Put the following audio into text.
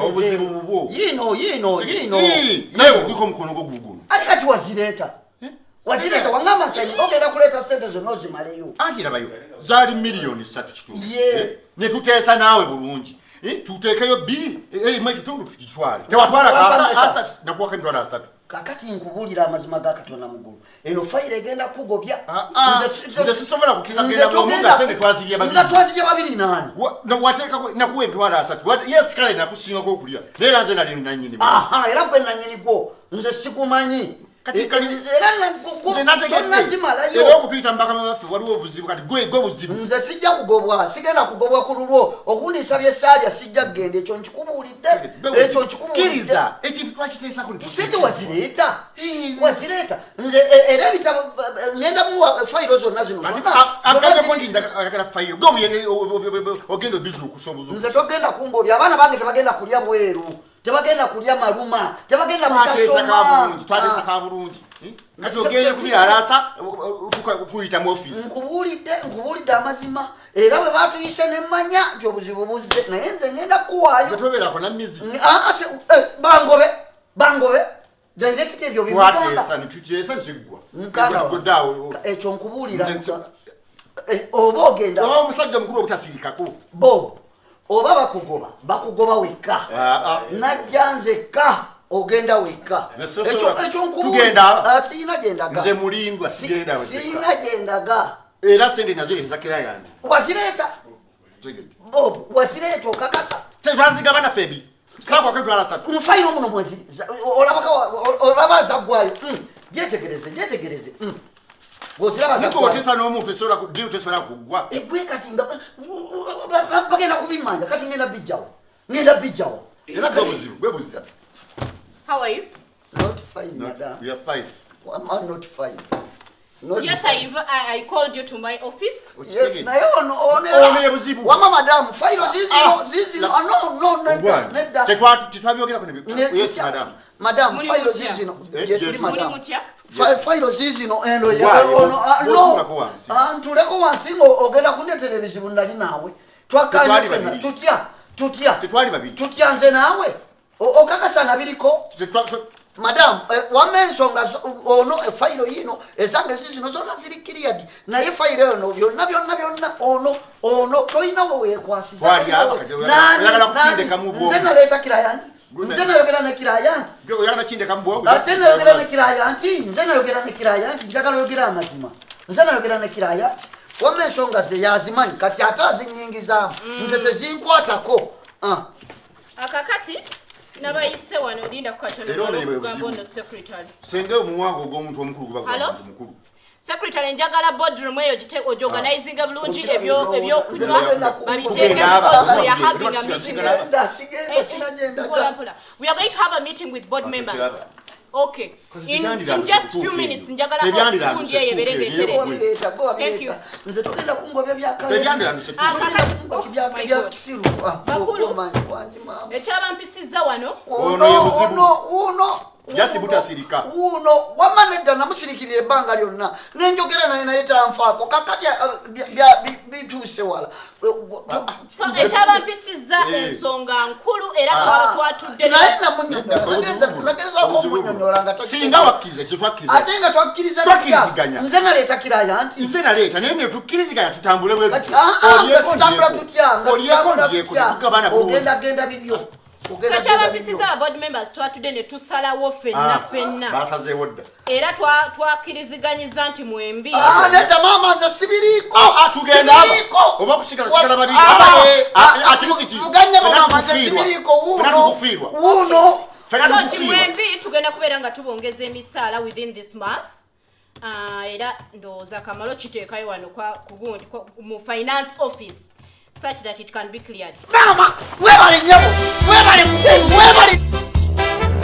Obuzibu bubo. Yino. Naye kuliko mkono gwo gugulu. Ali kati wazileta. Wazileta wangama sani ogenda kuleta sente zonna zimaleyo. Anti labayo. Zali milioni 3 kitundu. Ne tuteesa nawe bulungi. Tutekeyo bili mwe kitundu tukitwale. Tewatwala asa nakuwaka ndwala asatu. Kakati nkubulira amazima ga Katonda mugulu. Eno file egenda kugobya. Nze sisobola kukiza genda munga sente twazirya babiri. Nga twazirya babiri nani? Wateka nakuwe ndwala asatu. Yes kale nakusinga ko kulya. Leera nze nali nanyini. Era gwe nanyini gwo. Nze sikumanyi. Kati era okutuyita mbaka mabaffe waliwo obuzibu kati gwe buzibu. Nze sijja kugobwa, sigenda kugobwa ku lulwo. Okunisabye saalya sijja kugenda ekyo nkikubuulidde. Ekyo nkikubuuliriza. Ekintu twakiteesa ku sente wazireta. Wazireta. Nze era ebitabo ngenda mu fayiro zonna zino. Akaje konjinza akala fayiro. Gwe ogenda bizuru kusobuzo. Nze togenda kumbobya abaana bange tebagenda kulya bweru. Tebagenda kulya maluma, tebagenda mukasoma. Twatesa ka bulungi. Kati ogende kubira alasa tuyita mu office. Nkubulidde amazima era bwe batuyise nemmanya nti obuzibu buzze naye nze ngenda kuwaayo. Tobeerako na mizi. Bangobe. Direct ebyo bibugamba. Twatesa nitukyesa nkiggwa. Ekyo nkubuulira. Oba ogenda. Oba omusajja mukulu obutasirikako. Bob. Oba bakugoba weka. Najja nzekka ogenda weka. Ekyo tugenda. Siyina gyendaga. Nze mulindwa sigenda weka. Siyina gyendaga. Era sente nazireza kira yange. Wazireta. Bob, wazireta okakasa. Tezazigaba na febi. Sako kwetwala satu. Mufayiro muno mwezi. Olaba zagwayo. Jetegereze. Niko otesa n'omuntu esobola kudiru tesobola kugwa. Egwe kati bagenda kubimanja kati ngenda bijjawo. Era gwe buzibu. How are you? Not fine, madam. We are fine. I'm not fine. Yes, I called you to my office. Yes, na yo buzibu. Wama madam, file zizino. No. Tetwabyogera ko ne. Yes, madam. Madam, file zizino. Jetuli madam. File zizino endo no. Antuleko wansingo ogenda kunetera ebizibu ndali nawe. Twakanye fena. Tutya. Tetwali babiri. Tutya nze nawe. Okakasa nabiriko. Madam, wamensonga ono file yino ezange zizino zonna ziri cleared naye file eno byonna ono toyina we kwasiza. Wali yagala kutindeka mu bwo. Nze naleta client. Nze nayogera ne client. Yagala kutindeka mu bwo. Nze nayogera ne client. Nze nayogera ne client. Njagala yogera amazima. Nze nayogera ne client. Wamensonga ze yazimanyi kati atazi nyingiza. Nze tezinkwatako. Akakati nabayise wano linda kukatonda kugambono secretary. Senge omuwango ogw'omuntu omukulu kuba mukulu. Secretary njagala boardroom eyo organizing bulungi ebyo kunywa babiteeke because we are having a meeting. We are going to have a meeting with board members. Okay. In just few minutes njagala kundi yeberegetere. Thank you. Nze tugenda kungobya byaka. Ekyabampisiza wano. Uno. Jasi butasirika. Uno wamanedda namusirikirira ebbanga lyonna. Nenjogera naye tanfaako kakati bituse wala. So ekyabampisiza ensonga nkulu era twatudde. Naye namunyonyola ko munyonyola nga singa wakkiriza kitwakkiriza. Ate nga twakkiriza twakkiriziganya. Nze naleeta client. Nze naleeta naye ne tukkiriziganya tutambule bwe tutyo. Tutambula tutya. Tugabana bulungi. Ogenda bibyo. Ekyabampisiza board members twatudde ne tusalawo ffenna. Basazeewo dda. Era twakkiriziganyiza nti mwembi. Nedda maama nze sibiriiko. Tugenda oba kusigala babiri. Atisiti. Muganye maama nze sibiriiko wuuno. So mwembi tugenda kubeera nga tubongeza emisaala within this month. Era ndowooza Kamalo kiteekayo wano mu finance office such that it can be cleared. Mama, webale nyabo, webale.